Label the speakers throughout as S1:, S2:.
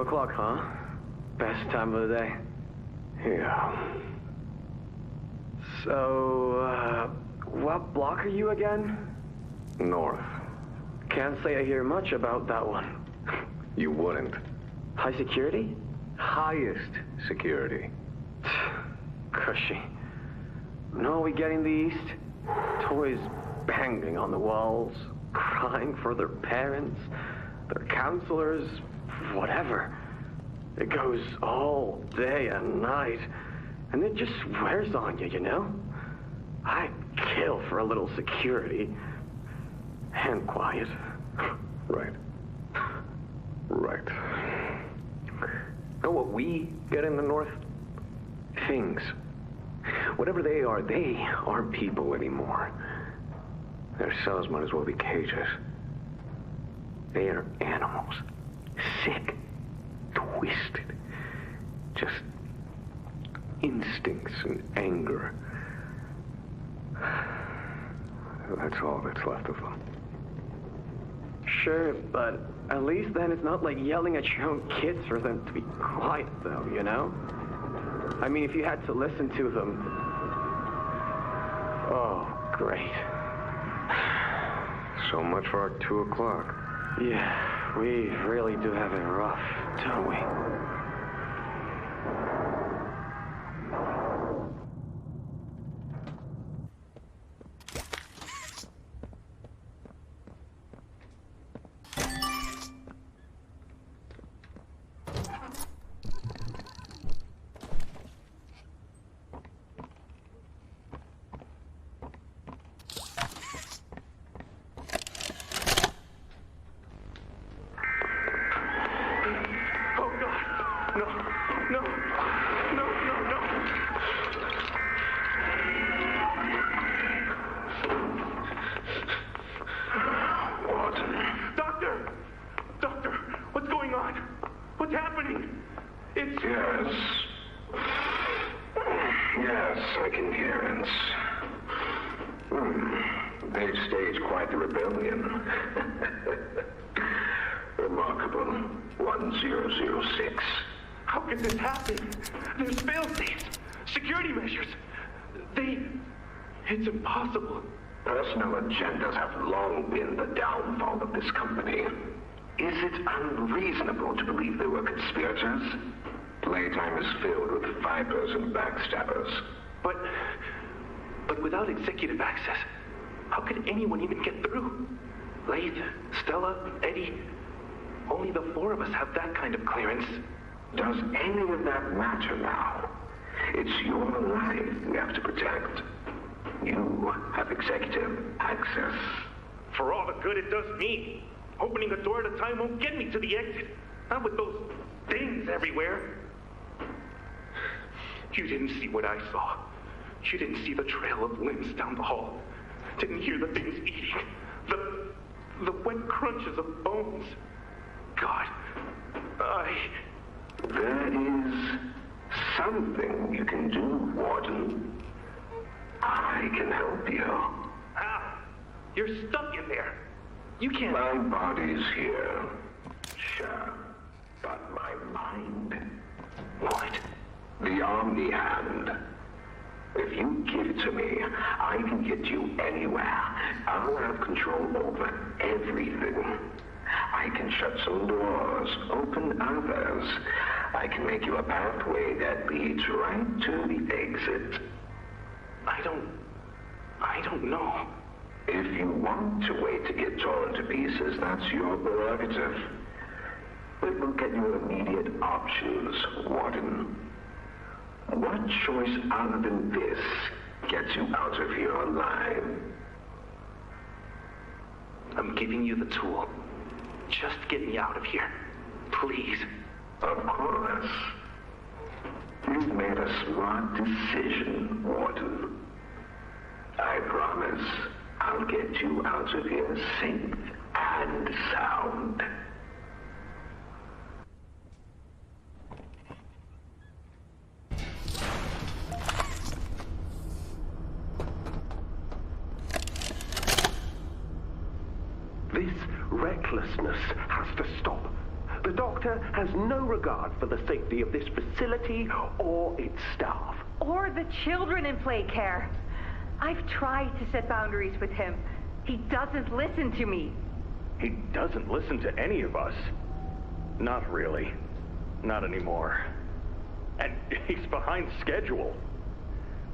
S1: o'clock, huh? Best time of the day.
S2: Yeah.
S1: So, what block are you again?
S2: North.
S1: Can't say I hear much about that one.
S2: You wouldn't.
S1: High security?
S2: Highest security.
S1: Cushy. No, we get in the east. Toys banging on the walls, crying for their parents, their counselors, whatever. It goes all day and night, and it just wears on you, you know? I'd kill for a little security. And quiet.
S2: Right. Right. Know what we get in the north? Things. Whatever they aren't people anymore. Their cells might as well be cages. They are animals. Sick. Twisted. Just instincts and anger. That's all that's left of them.
S1: Sure, but at least then it's not like yelling at your own kids for them to be quiet, though, you know? I mean, if you had to listen to them... Oh, great.
S2: So much for our 2 o'clock.
S1: Yeah, we really do have it rough, don't we?
S3: Yes, I can hear it. They've staged quite the rebellion. Remarkable. 1006.
S4: How could this happen? There's fail-safes, security measures. It's impossible.
S3: Personal agendas have long been the downfall of this company. Is it unreasonable to believe there were conspirators? Playtime is filled with vipers and backstabbers.
S4: But without executive access, how could anyone even get through? Laith, Stella, Eddie, only the 4 of us have that kind of clearance.
S3: Does any of that matter now? It's your life we have to protect. You have executive access.
S4: For all the good it does me, opening a door at a time won't get me to the exit. Not with those things everywhere. You didn't see what I saw. You didn't see the trail of limbs down the hall. Didn't hear the things eating. The wet crunches of bones. God,
S3: There is something you can do, Warden. I can help you.
S4: How? You're stuck in there. You can't...
S3: My body's here. Sure. But my mind...
S4: What?
S3: The Omni Hand. If you give it to me, I can get you anywhere. I'll have control over everything. I can shut some doors, open others. I can make you a pathway that leads right to the exit.
S4: I don't know.
S3: If you want to wait to get torn to pieces, that's your prerogative. But look at your immediate options, Warden. What choice other than this gets you out of here alive?
S4: I'm giving you the tool. Just get me out of here. Please.
S3: Of course. You've made a smart decision, Warden. I promise I'll get you out of here safe and sound.
S4: This recklessness has to stop. The
S2: Doctor has no regard for the safety of this facility or its staff.
S5: Or the children in play care. I've tried to set boundaries with him. He doesn't listen to me.
S4: He doesn't listen to any of us. Not really. Not anymore. And he's behind schedule.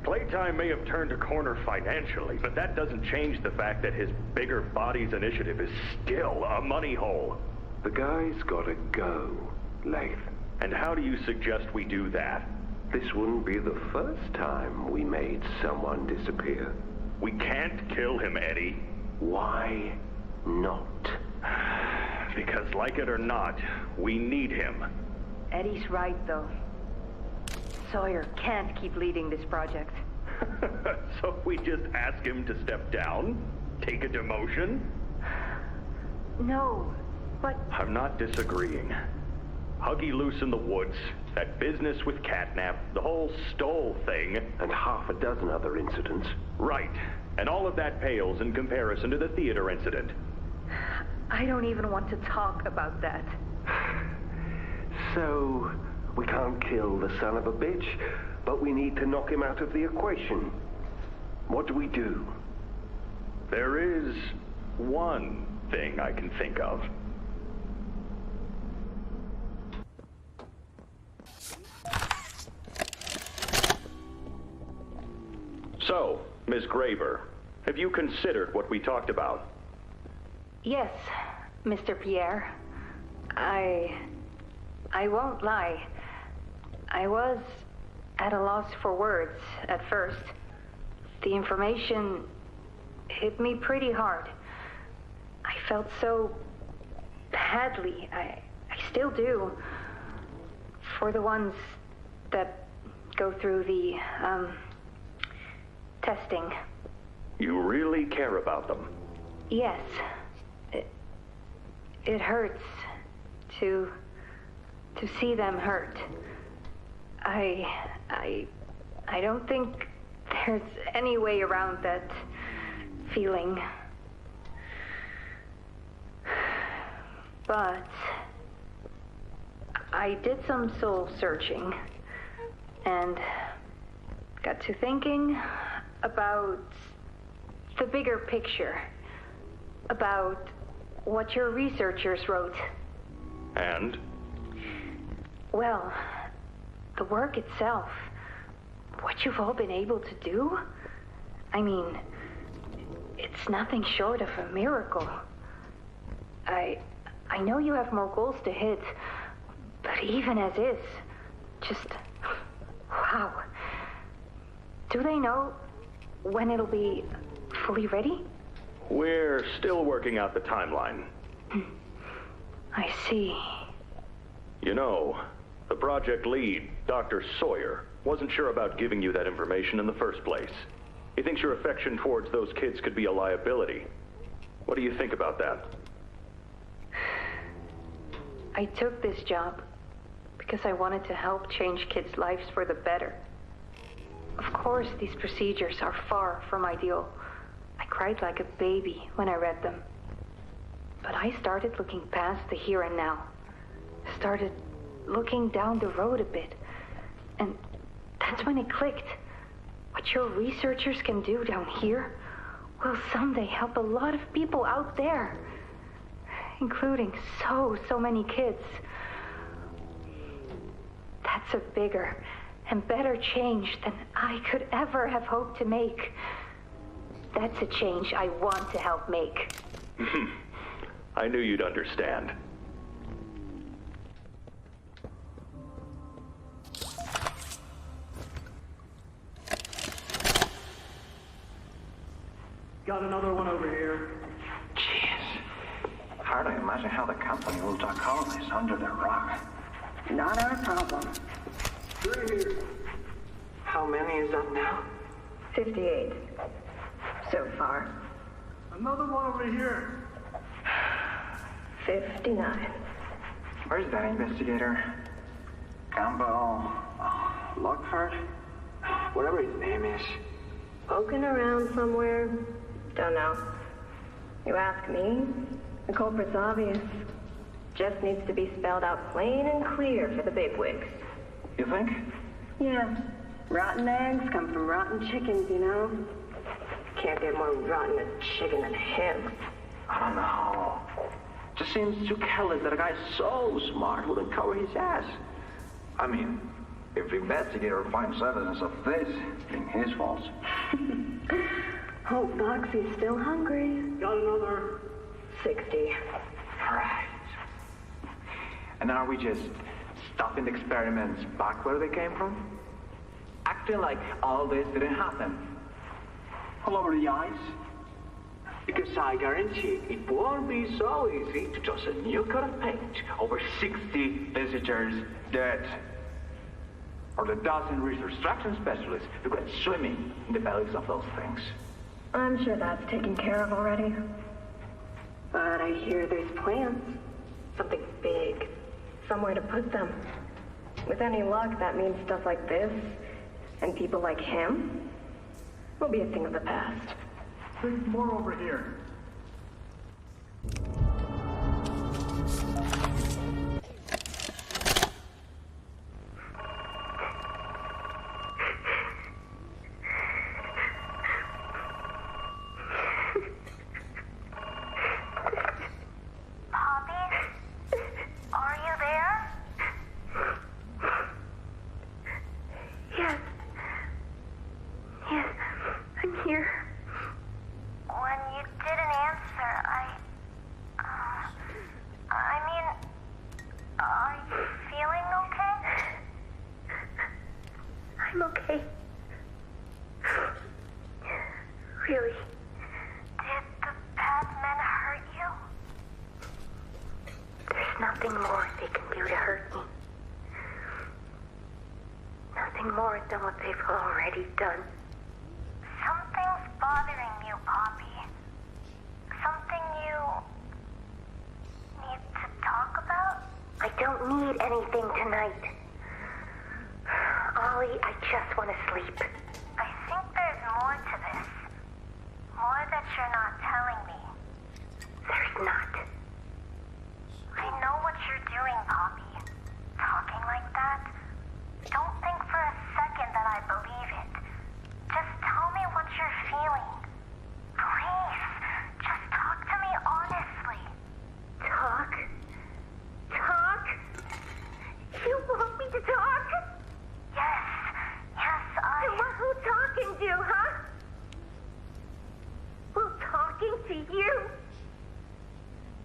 S4: Playtime may have turned a corner financially, but that doesn't change the fact that his Bigger Bodies initiative is still a money hole.
S2: The guy's gotta go, Lath.
S4: And how do you suggest we do that?
S2: This wouldn't be the first time we made someone disappear.
S4: We can't kill him, Eddie.
S2: Why not?
S4: Because, like it or not, we need him.
S5: Eddie's right, though. Sawyer can't keep leading this project.
S4: So we just ask him to step down? Take a demotion?
S5: No, but...
S4: I'm not disagreeing. Huggy loose in the woods, that business with Catnap, the whole Stoll thing.
S2: And half a dozen other incidents.
S4: Right. And all of that pales in comparison to the theater incident.
S5: I don't even want to talk about that.
S2: So, we can't kill the son of a bitch, but we need to knock him out of the equation. What do we do?
S4: There is one thing I can think of. So, Ms. Graver, have you considered what we talked about?
S5: Yes, Mr. Pierre. I won't lie. I was at a loss for words at first. The information hit me pretty hard. I felt so badly. I still do. For the ones that go through the, testing.
S4: You really care about them?
S5: Yes. It hurts to see them hurt. I don't think there's any way around that feeling. But I did some soul searching and got to thinking about the bigger picture, about what your researchers wrote.
S4: And?
S5: Well, the work itself, what you've all been able to do, I mean, it's nothing short of a miracle. I know you have more goals to hit, but even as is, just, wow. Do they know when it'll be fully ready?
S4: We're still working out the timeline.
S5: I see.
S4: You know, the project lead, Dr. Sawyer, wasn't sure about giving you that information in the first place. He thinks your affection towards those kids could be a liability. What do you think about that?
S5: I took this job because I wanted to help change kids' lives for the better. Of course, these procedures are far from ideal. I cried like a baby when I read them. But I started looking past the here and now. Started looking down the road a bit. And that's when it clicked. What your researchers can do down here will someday help a lot of people out there. Including so many kids. That's a bigger and better change than I could ever have hoped to make. That's a change I want to help make.
S4: I knew you'd understand.
S6: Got another one over here.
S3: Jeez. Hard to imagine how the company will duck all this under the rug.
S7: Not our problem.
S6: 3 here.
S7: How many is up now? 58. So far.
S6: Another one over here.
S7: 59.
S3: Where's that investigator? Campbell... Lockford? Whatever his name is.
S7: Poking around somewhere? Don't know. You ask me, the culprit's obvious. Just needs to be spelled out plain and clear for the bigwigs.
S3: You think?
S7: Yeah. Rotten eggs come from rotten chickens, you know? Can't get more rotten a chicken than him.
S3: I don't know. Just seems too careless that a guy so smart wouldn't cover his ass. I mean, if the investigator finds evidence of this, it's his fault.
S7: Hope Foxy's still hungry.
S6: Got another.
S7: 60.
S3: Right. And are we just stopping the experiments back where they came from? Acting like all this didn't happen.
S6: All over the ice.
S3: Because I guarantee it won't be so easy to toss a new coat of paint over 60 visitors dead. Or the dozen reconstruction specialists who went swimming in the bellies of those things.
S7: I'm sure that's taken care of already. But I hear there's plans. Something big. Somewhere to put them. With any luck, that means stuff like this, and people like him, will be a thing of the past.
S6: There's more over here.
S5: More than what they've already done.
S8: Something's bothering you, Poppy. Something you need to talk about?
S5: I don't need anything tonight. Ollie, I just want to sleep.
S8: I think there's more to this. More that you're not telling me.
S5: There's not.
S8: I know what you're doing, Poppy. Talking like that. Don't think for a second that I believe it. Just tell me what you're feeling. Please, just talk to me honestly.
S5: Talk? Talk? You want me to talk?
S8: Yes, I...
S5: And what will talking do, huh? Will talking to you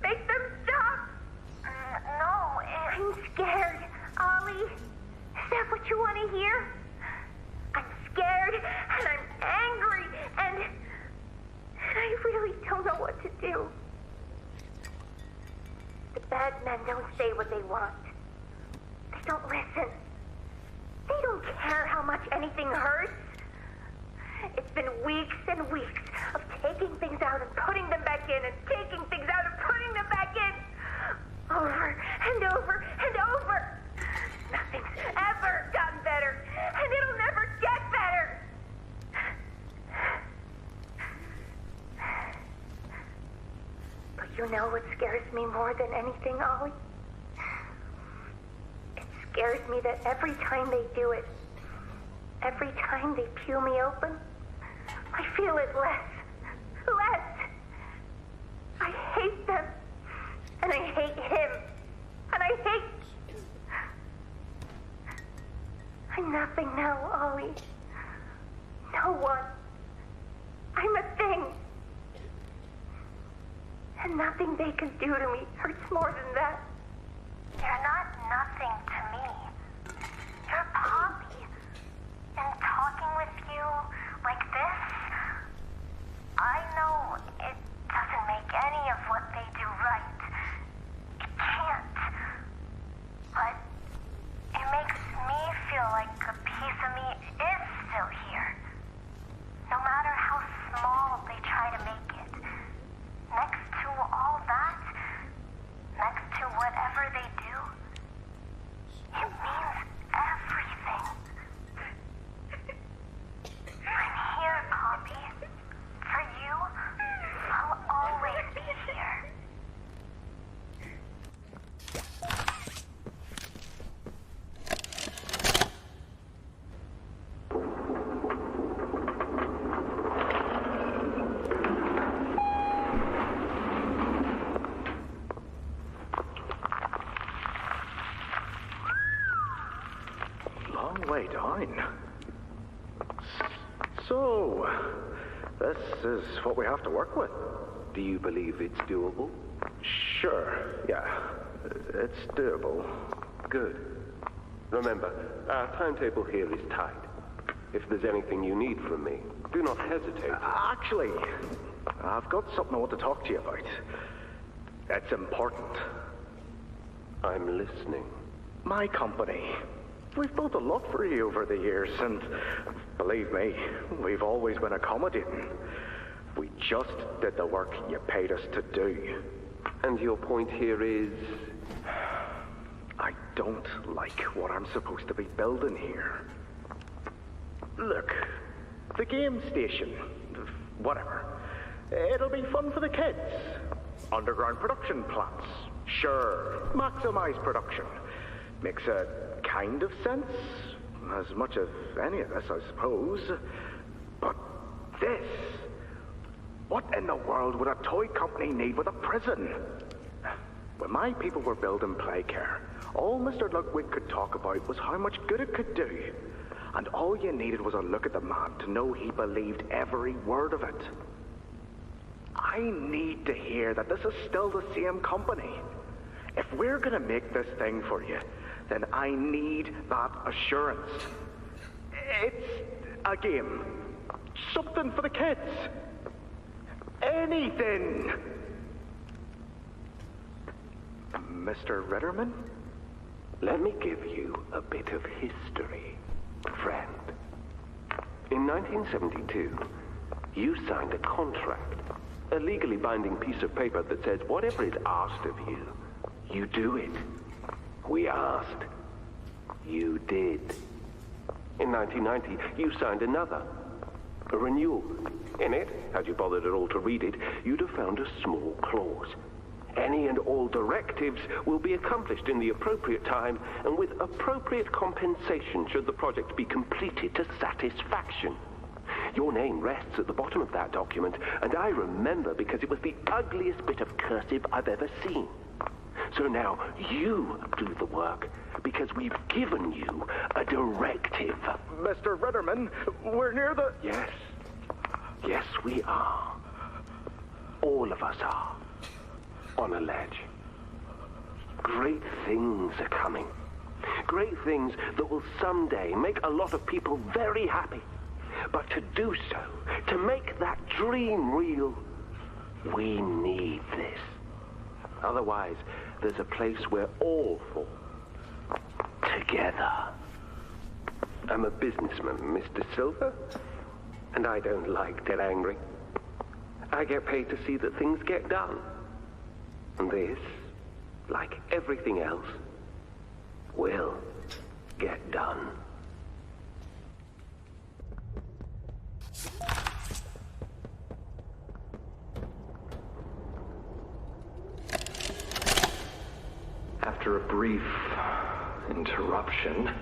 S5: make them stop?
S8: No,
S5: I'm scared, Ollie. Is that what you want to hear? I'm scared, and I'm angry, and I really don't know what to do. The bad men don't say what they want. They don't listen. They don't care how much anything hurts. It's been weeks and weeks of taking things out and putting them back in, and taking things out and putting them back in. Over and over and over. Nothing's ever gotten better, and it'll never get better. But you know what scares me more than anything, Ollie? It scares me that every time they do it, every time they peel me open, I feel it less. I hate them, and I hate him, and I hate... I'm nothing now, Ollie. No one. I'm a thing. And nothing they can do to me hurts more than that.
S8: you're not nothing to me. You're Poppy. And talking with you like this, I know it doesn't make any of what they do right. It can't. But it makes me feel like a piece of me is still here. No matter how small they try to make it. Next to all that, next to whatever they do, it means everything. I'm here, Poppy. For you, I'll always be here.
S2: right on. So, this is what we have to work with.
S3: Do you believe it's doable?
S2: Sure, yeah. It's doable.
S3: Good. Remember, our timetable here is tight. If there's anything you need from me, do not hesitate.
S2: Actually, I've got something I want to talk to you about. It's important.
S3: I'm listening.
S2: My company. We've built a lot for you over the years, and believe me, we've always been accommodating. We just did the work you paid us to do.
S3: And your point here is?
S2: I don't like what I'm supposed to be building here. Look, the game station, whatever. It'll be fun for the kids. Underground production plants. Sure, maximize production. Makes a kind of sense. As much of any of this, I suppose. But this... What in the world would a toy company need with a prison? When my people were building Playcare, all Mr. Ludwig could talk about was how much good it could do. And all you needed was a look at the man to know he believed every word of it. I need to hear that this is still the same company. If we're gonna make this thing for you, then I need that assurance. It's a game. Something for the kids. Anything. Mr. Ritterman?
S3: Let me give you a bit of history, friend. In 1972, you signed a contract, a legally binding piece of paper that says whatever is asked of you, you do it. We asked. You did. In 1990, you signed another, a renewal. In it, had you bothered at all to read it, you'd have found a small clause. Any and all directives will be accomplished in the appropriate time and with appropriate compensation should the project be completed to satisfaction. Your name rests at the bottom of that document, and I remember because it was the ugliest bit of cursive I've ever seen. So now you do the work because we've given you a directive.
S2: Mr. Ritterman, we're near the...
S3: Yes. Yes, we are. All of us are. On a ledge. Great things are coming. Great things that will someday make a lot of people very happy. But to do so, to make that dream real, we need this. Otherwise, there's a place we're all for. Together. I'm a businessman, Mr. Silver, and I don't like to get angry. I get paid to see that things get done. And this, like everything else, will get done.
S9: After a brief interruption,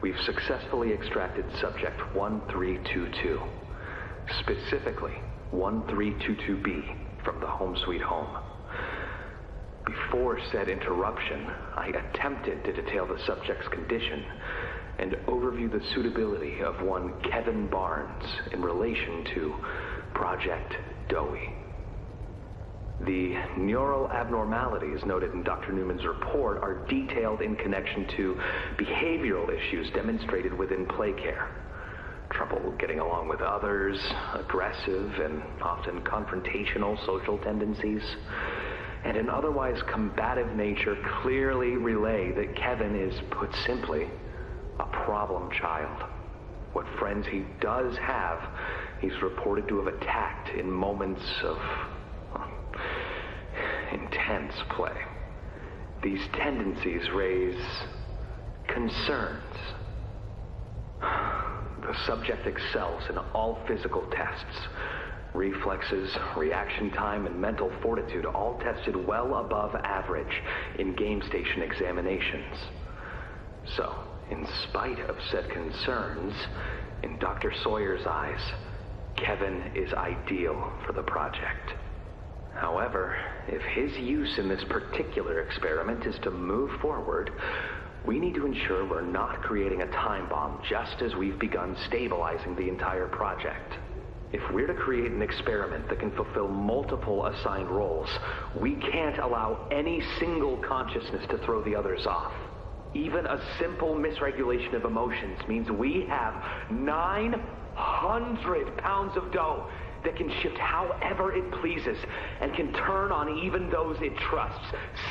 S9: we've successfully extracted subject 1322, specifically 1322B, from the Home Sweet Home. Before said interruption, I attempted to detail the subject's condition and overview the suitability of one Kevin Barnes in relation to Project Dowie. The neural abnormalities noted in Dr. Newman's report are detailed in connection to behavioral issues demonstrated within Playcare. Trouble getting along with others, aggressive and often confrontational social tendencies, and an otherwise combative nature clearly relay that Kevin is, put simply, a problem child. What friends he does have, he's reported to have attacked in moments of intense play. These tendencies raise concerns. The subject excels in all physical tests. Reflexes, reaction time, and mental fortitude all tested well above average in game station examinations. So, in spite of said concerns, in Dr. Sawyer's eyes, Kevin is ideal for the project. However, if his use in this particular experiment is to move forward, We need to ensure we're not creating a time bomb just as we've begun stabilizing the entire project. If we're to create an experiment that can fulfill multiple assigned roles, we can't allow any single consciousness to throw the others off. Even a simple misregulation of emotions means we have 900 pounds of dough that can shift however it pleases and can turn on even those it trusts,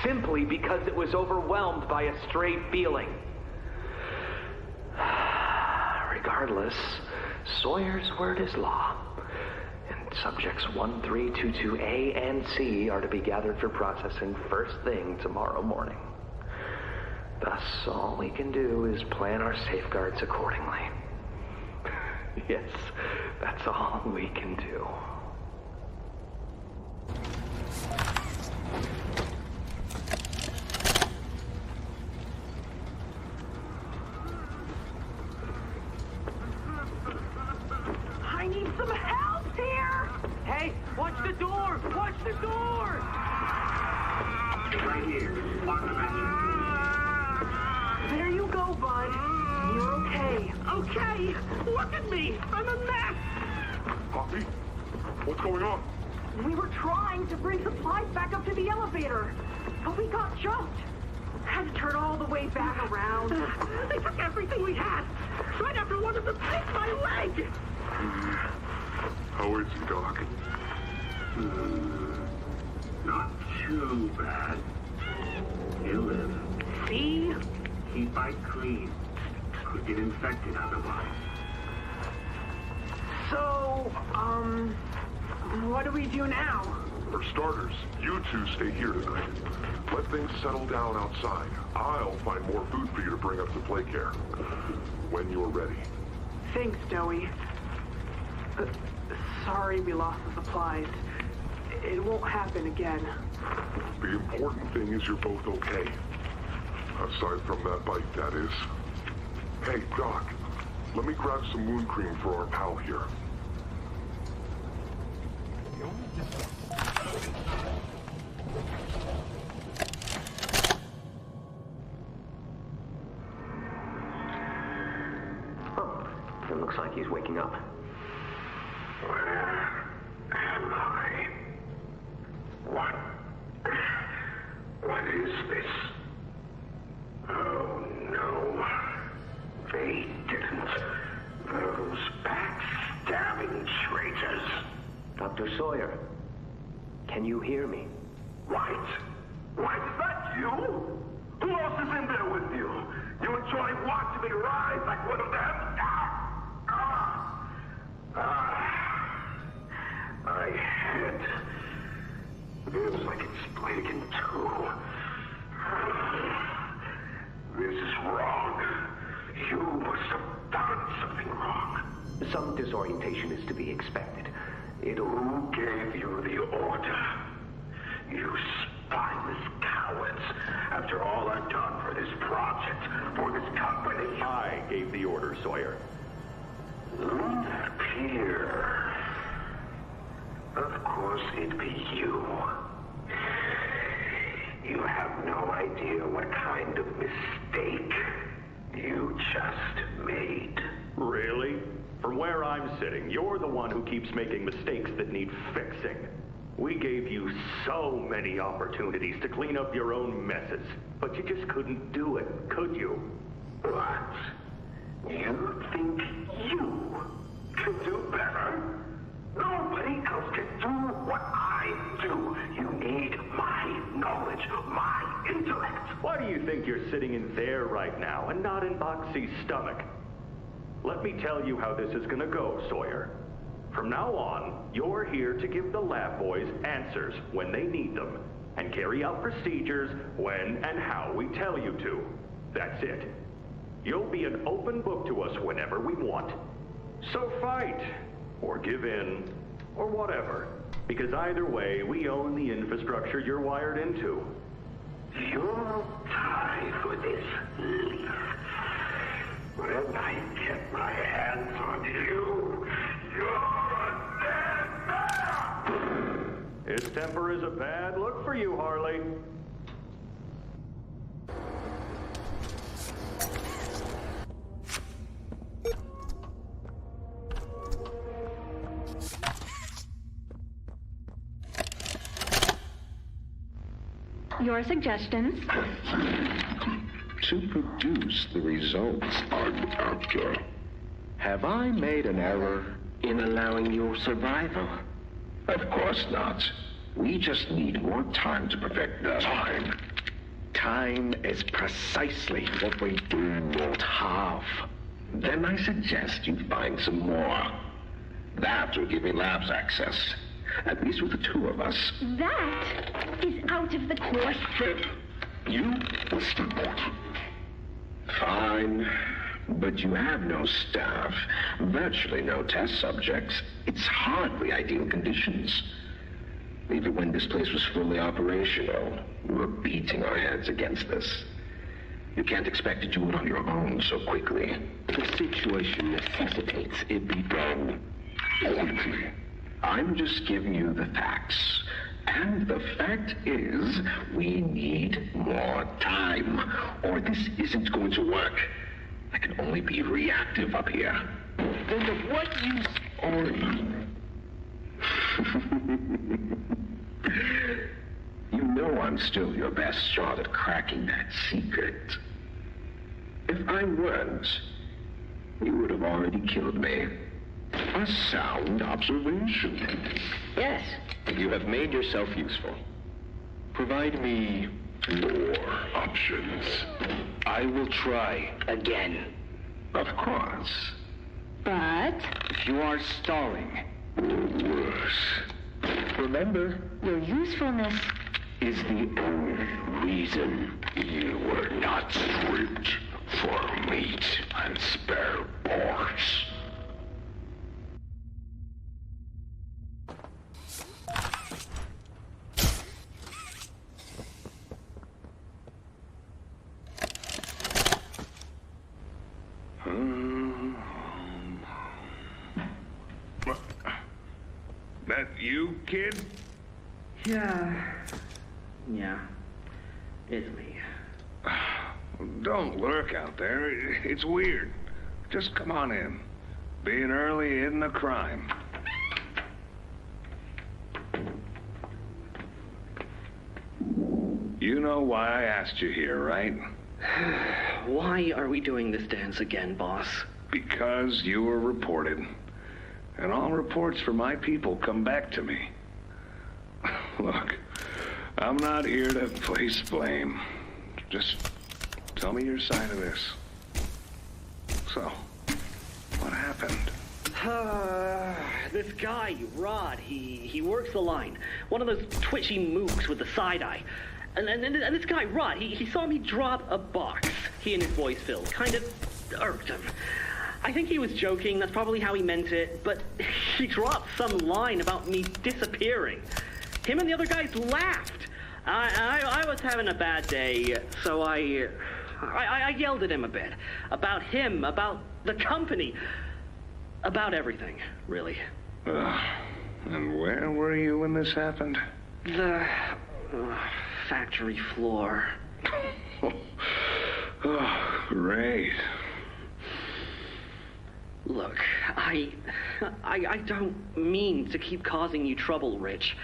S9: simply because it was overwhelmed by a stray feeling. Regardless, Sawyer's word is law, and subjects 1322A and C are to be gathered for processing first thing tomorrow morning. Thus, all we can do is plan our safeguards accordingly. Yes, that's all we can do.
S10: I need some help here! Hey, watch the door! Watch the door!
S3: Right here. On the message.
S10: There you go, bud. You're okay. Okay! Look at me! I'm a mess!
S11: Poppy? What's going on?
S10: We were trying to bring supplies back up to the elevator, but we got jumped. Had to turn all the way back around. They took everything we had, right after one of them bit my leg!
S11: How is he, Doc?
S3: Not too bad. He'll live.
S10: See?
S3: Keep it clean. Could get infected otherwise.
S10: So, what do we do now?
S11: For starters, you two stay here tonight. Let things settle down outside. I'll find more food for you to bring up to play care. When you're ready.
S10: Thanks, Joey. Sorry we lost the supplies. It won't happen again.
S11: The important thing is you're both okay. Aside from that bite, that is. Hey, Doc, let me grab some wound cream for our pal here.
S2: Oh, it looks like he's waking up.
S3: Where am I? What? What is this? Oh no. They didn't. Those backstabbing traitors.
S2: Dr. Sawyer, can you hear me?
S3: White? White, is that you? Who else is in there with you? You enjoy watching me rise like one of them? My head feels like it's split in two. This is wrong. You must have done something wrong.
S2: Some disorientation is to be expected.
S3: Who gave you the order? You spineless cowards. After all I've done for this project, for this company.
S4: I gave the order, Sawyer.
S3: Peer. Of course it'd be you. You have no idea what kind of mistake you just made.
S4: Really? From where I'm sitting, you're the one who keeps making mistakes that need fixing. We gave you so many opportunities to clean up your own messes, but you just couldn't do it, could you?
S3: What? You think you can do better? Nobody else can do what I do. You need my knowledge, my intellect.
S4: Why do you think you're sitting in there right now and not in Boxy's stomach? Let me tell you how this is gonna go, Sawyer. From now on, you're here to give the lab boys answers when they need them, and carry out procedures when and how we tell you to. That's it. You'll be an open book to us whenever we want. So fight, or give in, or whatever. Because either way, we own the infrastructure you're wired into.
S3: You'll die for this, Leaf. When I get my hands on you, you're a dead man!
S4: His temper is a bad look for you, Harley.
S12: your suggestions?
S3: To produce the results I'm after. Have I made an error in allowing your survival? Of course not. We just need more time to perfect the time. Time is precisely what we do not have. Then I suggest you find some more. That will give me labs access. At least with the two of us.
S12: That is out of the question.
S3: You will support. Fine. But you have no staff, virtually no test subjects. It's hardly ideal conditions. Even when this place was fully operational, we were beating our heads against this. You can't expect to do it on your own so quickly. The situation necessitates it be done quickly. I'm just giving you the facts. And the fact is, we need more time, or this isn't going to work. I can only be reactive up here. Then of what use are you? You know I'm still your best shot at cracking that secret. If I weren't, you would have already killed me. A sound observation.
S1: Yes, you have made yourself useful. Provide me
S3: more options.
S1: I will try again.
S3: Of course.
S12: But
S1: If you are stalling,
S3: Or worse.
S1: remember,
S12: your usefulness
S3: Is the only reason you were not stripped for meat and spare parts.
S11: That you, kid?
S13: Yeah, it's me.
S11: Don't lurk out there. It's weird. Just come on in. Being early isn't a crime. You know why I asked you here, right?
S13: Why are we doing this dance again, boss?
S11: Because you were reported. And all reports for my people come back to me. Look, I'm not here to place blame. Just tell me your side of this. So, what happened?
S13: This guy, Rod, he works the line. One of those twitchy mooks with the side eye. And this guy, Rod, he saw me drop a box. He and his voice filled. Kind of irked him. I think he was joking, that's probably how he meant it, but he dropped some line about me disappearing. Him and the other guys laughed. I was having a bad day, so I yelled at him a bit. About him, about the company, about everything, really.
S11: And where were you when this happened?
S13: The factory floor.
S11: Oh, great.
S13: Look, I don't mean to keep causing you trouble, Rich.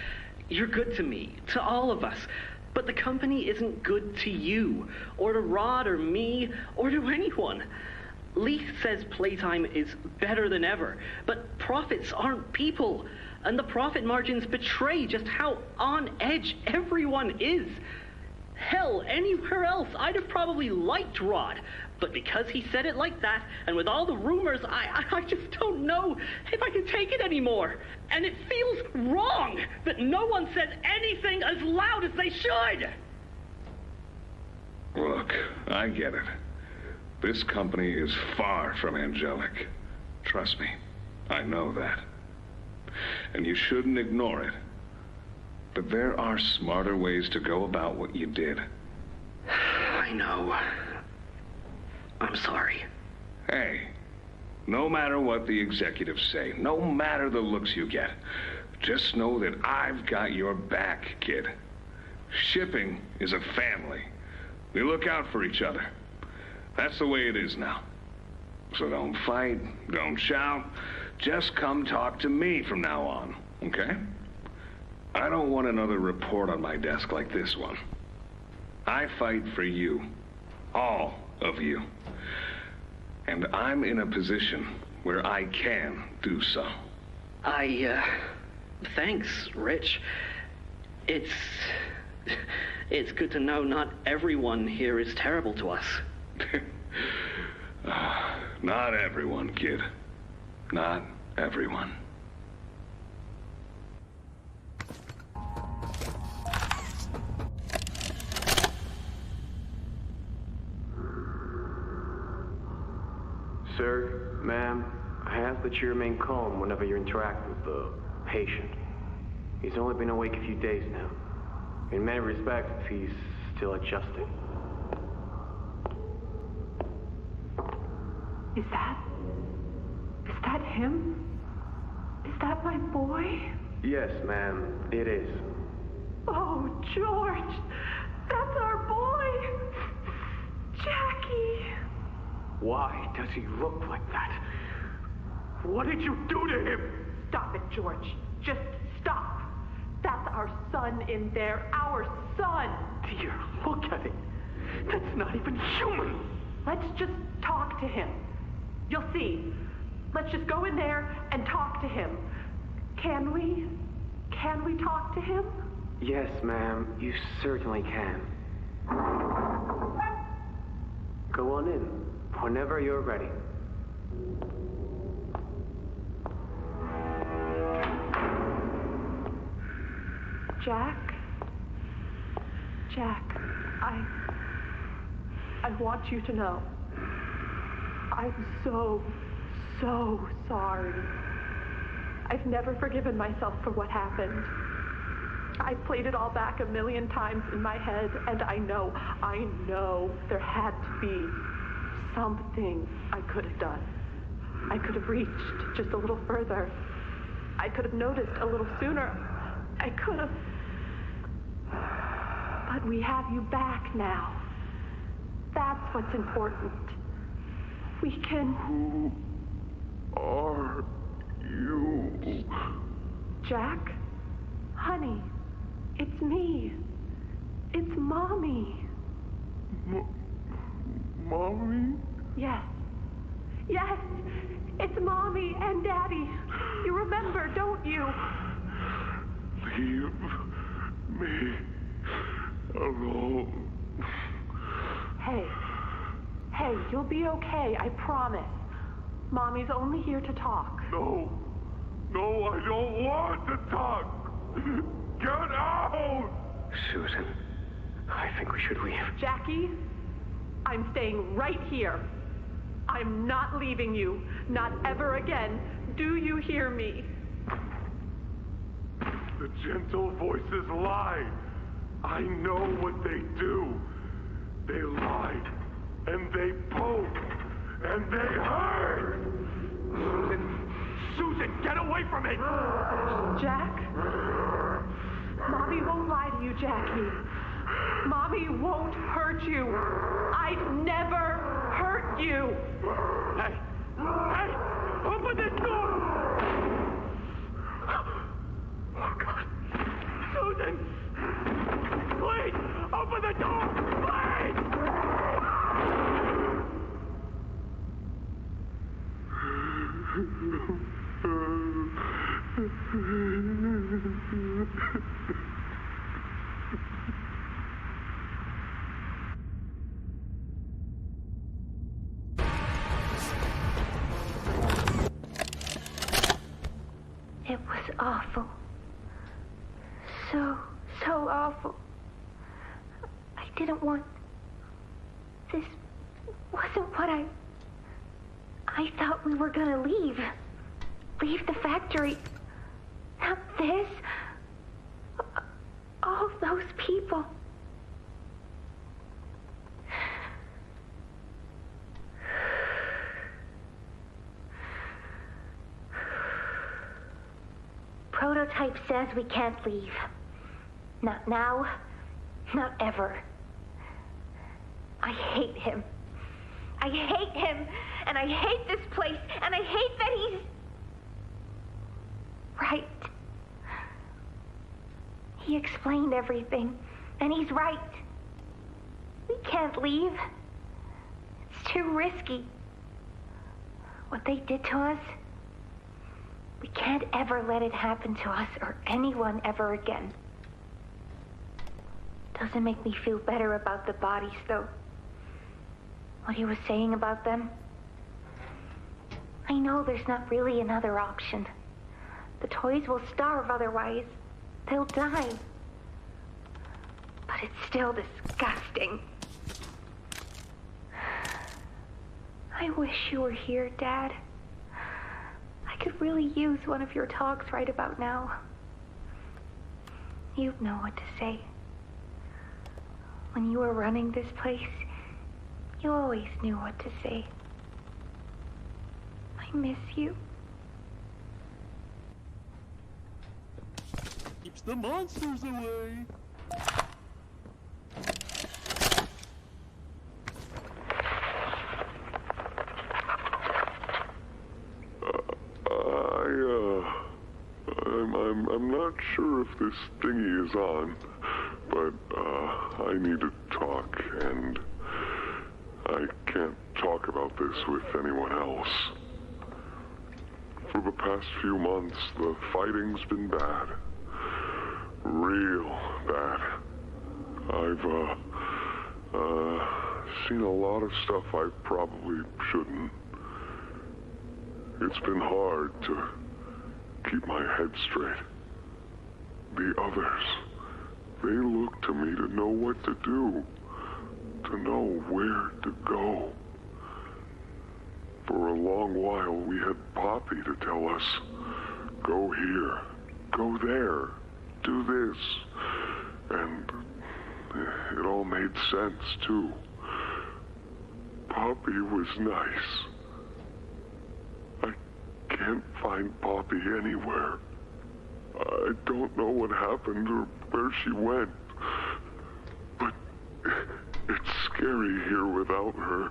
S13: You're good to me, to all of us. But the company isn't good to you, or to Rod, or me, or to anyone. Leith says Playtime is better than ever, but profits aren't people. And the profit margins betray just how on edge everyone is. Hell, anywhere else, I'd have probably liked Rod. But because he said it like that, and with all the rumors, I just don't know if I can take it anymore. And it feels wrong that no one says anything as loud as they should.
S11: Look, I get it. This company is far from angelic. Trust me, I know that. And you shouldn't ignore it. But there are smarter ways to go about what you did.
S13: I know. I'm sorry.
S11: Hey, no matter what the executives say, no matter the looks you get, just know that I've got your back, kid. Shipping is a family. We look out for each other. That's the way it is now. So don't fight, don't shout. Just come talk to me from now on, okay? I don't want another report on my desk like this one. I fight for you. All of you. And I'm in a position where I can do so.
S13: Thanks, Rich. It's good to know not everyone here is terrible to us.
S11: Not everyone, kid. Not everyone.
S1: Sir, ma'am, I ask that you remain calm whenever you interact with the patient. He's only been awake a few days now. In many respects, he's still adjusting.
S10: Is that him? Is that my boy?
S1: Yes, ma'am, it is.
S10: Oh, George, that's our boy. Jackie.
S2: Why does he look like that? What did you do to him?
S10: Stop it, George. Just stop. That's our son in there. Our son.
S2: Dear, look at him. That's not even human.
S10: Let's just talk to him. You'll see. Let's just go in there and talk to him. Can we? Can we talk to him?
S1: Yes, ma'am, you certainly can. Go on in, whenever you're ready.
S10: Jack, I want you to know, I'm so sorry. I've never forgiven myself for what happened. I've played it all back 1,000,000 times in my head, and I know there had to be something I could have done. I could have reached just a little further. I could have noticed a little sooner. I could have. But we have you back now. That's what's important. We can...
S2: Who are you?
S10: Jack? Honey, it's me. It's Mommy.
S2: Mommy?
S10: Yes. Yes, it's Mommy and Daddy. You remember, don't you?
S2: Leave me alone.
S10: Hey, you'll be okay, I promise. Mommy's only here to talk.
S2: No, I don't want to talk. Get out!
S1: Susan, I think we should leave.
S10: Jackie, I'm staying right here. I'm not leaving you, not ever again. Do you hear me?
S2: The gentle voices lie. I know what they do. They lie, and they poke, and they hurt. Susan, get away from me!
S10: Jack? Mommy won't lie to you, Jackie. Mommy won't hurt you. I'd never hurt you.
S2: Hey, open this door! Oh, God. Susan! Please, open the door! Please!
S5: It was awful. So awful. I didn't want... This wasn't what I thought we were gonna leave. Leave the factory. Not this. All those people. Prototype says we can't leave. Not now, not ever. I hate him. I hate him, and I hate this place, and I hate that he's... right. He explained everything, and he's right. can't leave. It's too risky. What they did to us, we can't ever let it happen to us or anyone ever again. Doesn't make me feel better about the bodies, though. What he was saying about them. I know there's not really another option. The toys will starve otherwise. They'll die. But it's still disgusting. I wish you were here, Dad. I could really use one of your talks right about now. You'd know what to say. When you were running this place, you always knew what to say. I miss you.
S14: Keeps the monsters away.
S15: I'm not sure if this thingy is on, but I need to talk, and I can't talk about this with anyone else. For the past few months, the fighting's been bad. Real bad. I've seen a lot of stuff I probably shouldn't. It's been hard to keep my head straight. The others, they look to me to know what to do, to know where to go. For a long while, we had Poppy to tell us, go here, go there, do this. And it all made sense, too. Poppy was nice. I can't find Poppy anywhere. I don't know what happened or where she went. But it's scary here without her.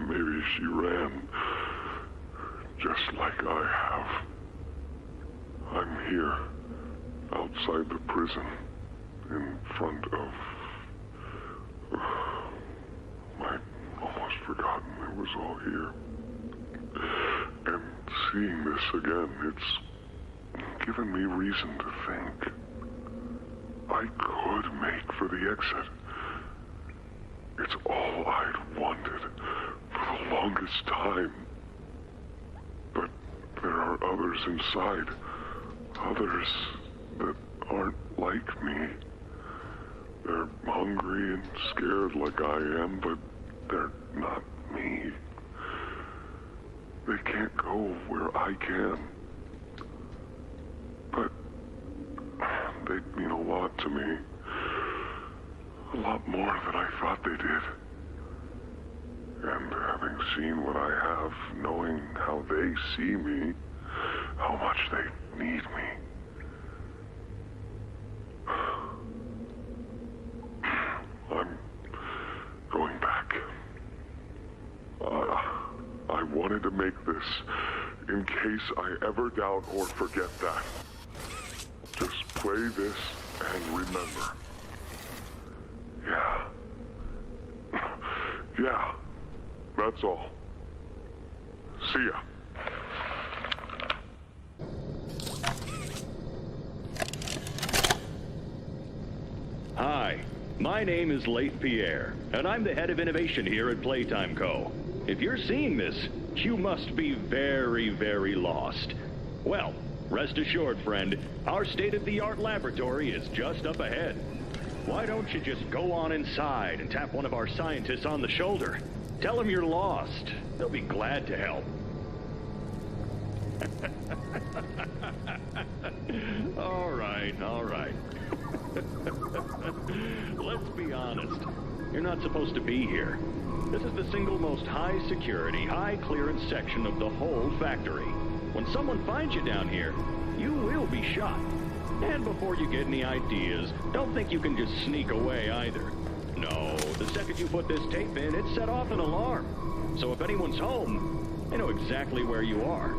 S15: Maybe she ran, just like I have. I'm here, outside the prison, in front of... I'd almost forgotten it was all here. And seeing this again, it's given me reason to think. I could make for the exit. It's all I'd wanted for the longest time. But there are others inside. Others that aren't like me. They're hungry and scared like I am, but they're not me. They can't go where I can. But they mean a lot to me. A lot more than I thought they did. And having seen what I have, knowing how they see me, how much they need me. I'm going back. I wanted to make this in case I ever doubt or forget that. Just play this and remember. Yeah. Yeah. That's all. See ya.
S4: Hi, my name is Leif Pierre, and I'm the head of innovation here at Playtime Co. If you're seeing this, you must be very, very lost. Well, rest assured, friend, our state-of-the-art laboratory is just up ahead. Why don't you just go on inside and tap one of our scientists on the shoulder? Tell them you're lost. They'll be glad to help. All right. Let's be honest. You're not supposed to be here. This is the single most high-security, high-clearance section of the whole factory. When someone finds you down here, you will be shot. And before you get any ideas, don't think you can just sneak away either. No, the second you put this tape in, it set off an alarm. So if anyone's home, they know exactly where you are.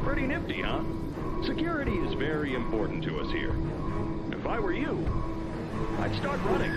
S4: Pretty nifty, huh? Security is very important to us here. If I were you, I'd start running.